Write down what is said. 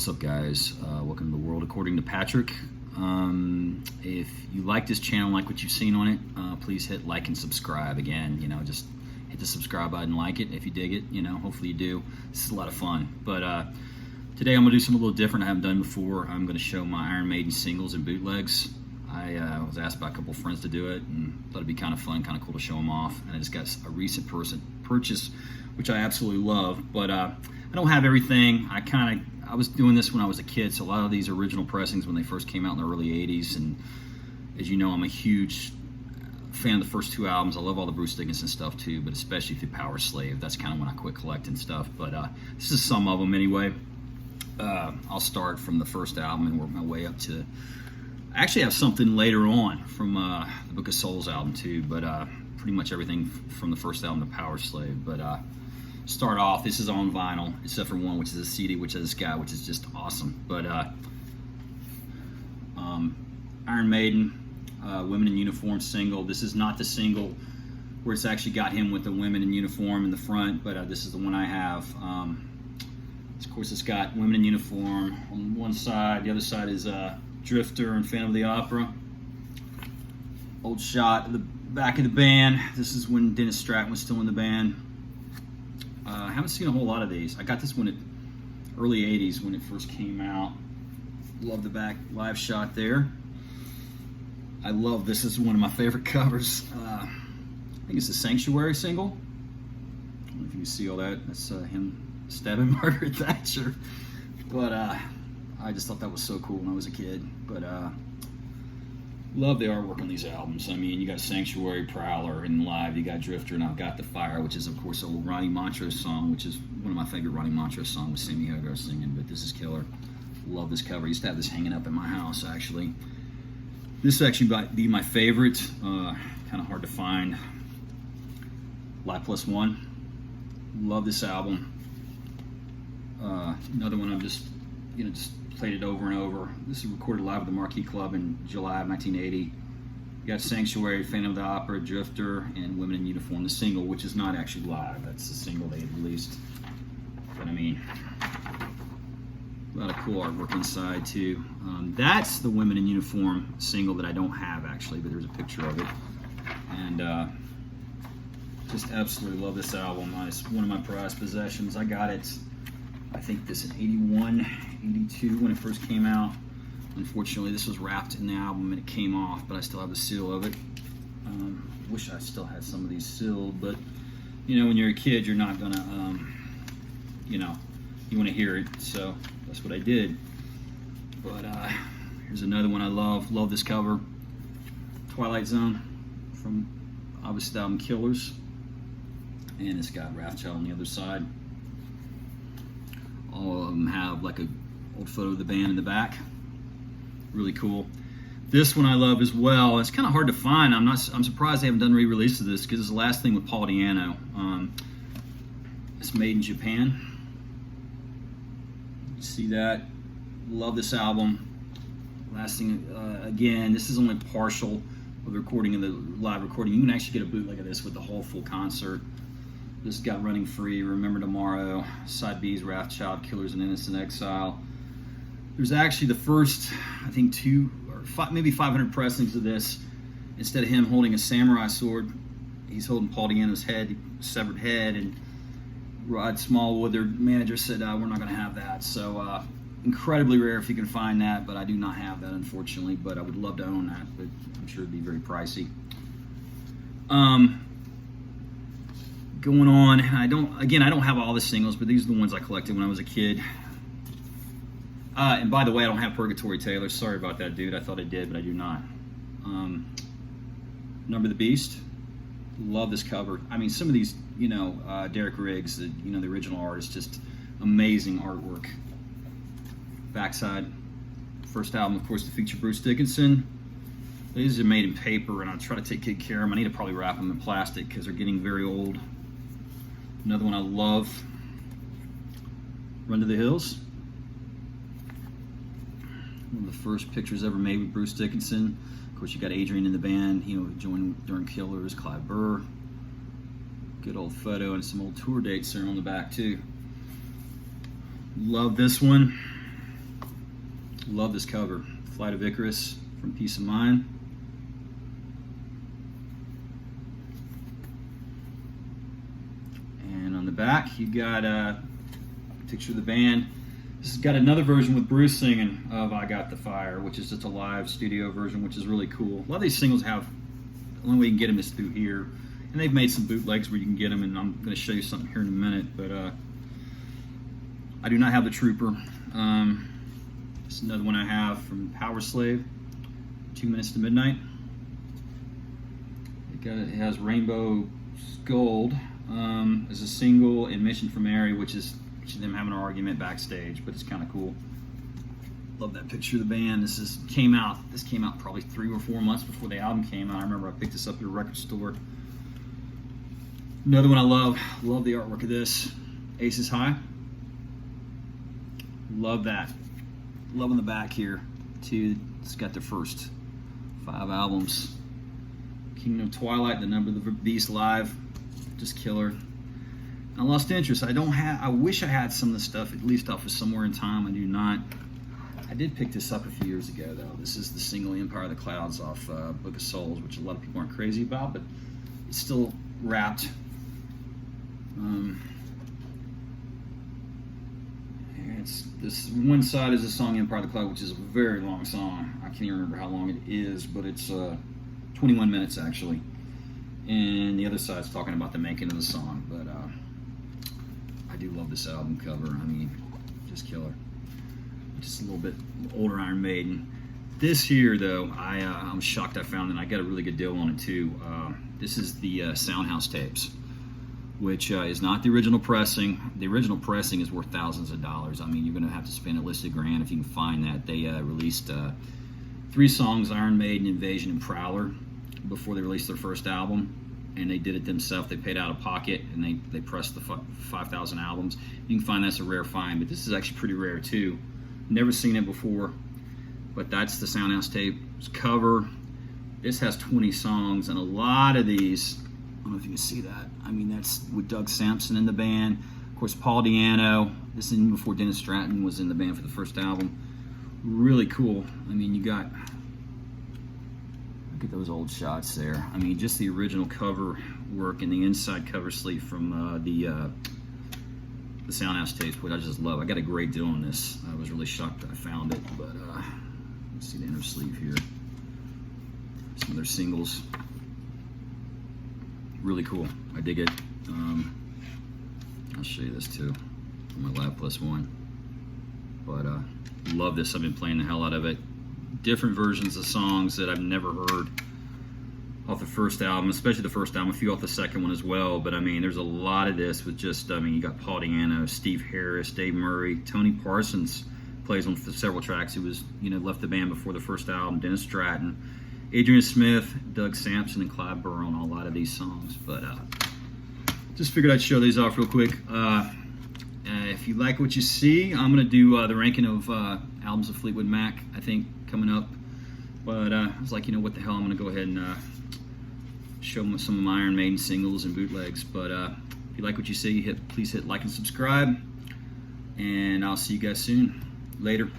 What's up, guys? Welcome to the world according to Patrick. If you like this channel, like what you've seen on it, please hit like and subscribe. Again, just hit the subscribe button, like it if you dig it. Hopefully you do. This is a lot of fun. But today I'm gonna do something a little different I haven't done before. I'm gonna show my Iron Maiden singles and bootlegs. I was asked by a couple friends to do it and thought it'd be kind of fun, kind of cool to show them off. And I just got a recent purchase, which I absolutely love. But I don't have everything. I was doing this when I was a kid, so a lot of these original pressings when they first came out in the early 80s, and as you know, I'm a huge fan of the first two albums. I love all the Bruce Dickinson stuff too, but especially through Power Slave. That's kind of when I quit collecting stuff, but this is some of them anyway. I'll start from the first album and work my way up to, I actually have something later on from the Book of Souls album too, but pretty much everything from the first album to Power Slave. But start off, this is on vinyl, except for one, which is a CD, which is this guy, which is just awesome. But Iron Maiden, Women in Uniform single. This is not the single where it's actually got him with the women in uniform in the front, but this is the one I have. Of course, it's got Women in Uniform on one side. The other side is Drifter and Phantom of the Opera. Old shot of the back of the band. This is when Dennis Stratton was still in the band. I haven't seen a whole lot of these. I got this one at early 80s when it first came out. Love the back live shot there. I love this. This is one of my favorite covers. I think it's the Sanctuary single. I don't know if you can see all that. That's him stabbing Margaret Thatcher. But I just thought that was so cool when I was a kid. But love the artwork on these albums. I mean, you got Sanctuary, Prowler, and live you got Drifter, and I've got The Fire, which is of course a Ronnie Montrose song, which is one of my favorite Ronnie Montrose songs with Sammy Hagar singing. But this is killer. Love this cover. I used to have this hanging up in my house actually. This actually might be my favorite. Kind of hard to find. Live Plus One. Love this album. Another one I'm just played it over and over. This is recorded live at the Marquee Club in July of 1980. You got Sanctuary, Phantom of the Opera, Drifter, and Women in Uniform, the single, which is not actually live. That's the single they had released. But I mean, a lot of cool artwork inside too. That's the Women in Uniform single that I don't have actually, but there's a picture of it. And just absolutely love this album. It's one of my prized possessions. I got it, I think this in 81, 82 when it first came out. Unfortunately, this was wrapped in the album and it came off, but I still have the seal of it. Wish I still had some of these sealed, but when you're a kid, you're not gonna, you want to hear it, so that's what I did. But here's another one I love. Love this cover. Twilight Zone from obviously the album Killers, and it's got Wrathchild on the other side. All of them have like a old photo of the band in the back. Really cool. This one I love as well. It's kind of hard to find. I'm surprised they haven't done re-release of this because it's the last thing with Paul Di'Anno. It's made in Japan. You see that? Love this album. Last thing, again, this is only partial of the recording of the live recording. You can actually get a bootleg of this with the whole full concert. This got Running Free, Remember Tomorrow, Side B's Wrathchild, Killers and Innocent Exile. There's actually the first, I think, 2 or 5, maybe 500 pressings of this. Instead of him holding a samurai sword, he's holding Paul Di'Anno's head, severed head, and Rod Smallwood, their manager, said, we're not going to have that. So incredibly rare if you can find that, but I do not have that, unfortunately. But I would love to own that, but I'm sure it'd be very pricey. Going on, I don't have all the singles, but these are the ones I collected when I was a kid. And by the way, I don't have Purgatory Taylor. Sorry about that, dude. I thought I did, but I do not. Number the Beast. Love this cover. I mean, some of these, Derek Riggs, the original artist, just amazing artwork. Backside. First album, of course, to feature Bruce Dickinson. These are made in paper, and I'll try to take good care of them. I need to probably wrap them in plastic because they're getting very old. Another one I love, Run to the Hills. One of the first pictures ever made with Bruce Dickinson. Of course, you got Adrian in the band, joined during Killers, Clive Burr. Good old photo, and some old tour dates there on the back too. Love this one. Love this cover. Flight of Icarus from Peace of Mind. And on the back, you got a picture of the band. This has got another version with Bruce singing of I Got the Fire, which is just a live studio version, which is really cool. A lot of these singles have, the only way you can get them is through here. And they've made some bootlegs where you can get them, and I'm going to show you something here in a minute. But I do not have the Trooper. This is another one I have from Power Slave, 2 Minutes to Midnight. It has Rainbow Gold as a single, and Mission for Mary, which is them having an argument backstage, but it's kind of cool. Love that picture of the band. This came out probably 3 or 4 months before the album came out. I remember I picked this up at a record store. Another one I love the artwork of this. Aces High. Love that. Love on the back here too. It's got their first 5 albums. Kingdom of Twilight, The Number of the Beast live, just killer. I lost interest. I wish I had some of the stuff at least off of Somewhere in Time. I do not. I did pick this up a few years ago though. This is the single Empire of the Clouds off Book of Souls, which a lot of people aren't crazy about, but it's still wrapped. This one side is the song Empire of the Cloud, which is a very long song. I can't even remember how long it is, but it's 21 minutes actually. And the other side's talking about the making of the song. But I do love this album cover. I mean, just killer. Just a little bit older Iron Maiden. This here, though, I'm shocked I found it. I got a really good deal on it too. This is the Soundhouse tapes, which is not the original pressing. The original pressing is worth thousands of dollars. I mean, you're going to have to spend at least $1,000 if you can find that. They released 3 songs, Iron Maiden, Invasion, and Prowler, before they released their first album. And they did it themselves. They paid out of pocket, and they pressed the 5,000 albums. You can find that's a rare find, but this is actually pretty rare too. Never seen it before, but that's the Soundhouse tape's cover. This has 20 songs, and a lot of these, I don't know if you can see that. I mean, that's with Doug Sampson in the band. Of course, Paul Di'Anno. This is even before Dennis Stratton was in the band for the first album. Really cool. I mean, you got, look at those old shots there. I mean, just the original cover work and the inside cover sleeve from the Soundhouse tapes, which I just love. I got a great deal on this. I was really shocked that I found it, but let's see the inner sleeve here. Some of their singles. Really cool. I dig it. I'll show you this too on my Lab Plus One. But love this. I've been playing the hell out of it. Different versions of songs that I've never heard off the first album, especially the first album, a few off the second one as well. But I mean, there's a lot of this with just, I mean, you got Paul Di'Anno, Steve Harris, Dave Murray, Tony Parsons plays on several tracks. He was, left the band before the first album. Dennis Stratton, Adrian Smith, Doug Sampson, and Clyde Burr on a lot of these songs. But just figured I'd show these off real quick. If you like what you see, I'm going to do the ranking of albums of Fleetwood Mac, I think, coming up. But I was like, what the hell, I'm going to go ahead and show them some of my Iron Maiden singles and bootlegs. But if you like what you see, please hit like and subscribe. And I'll see you guys soon. Later.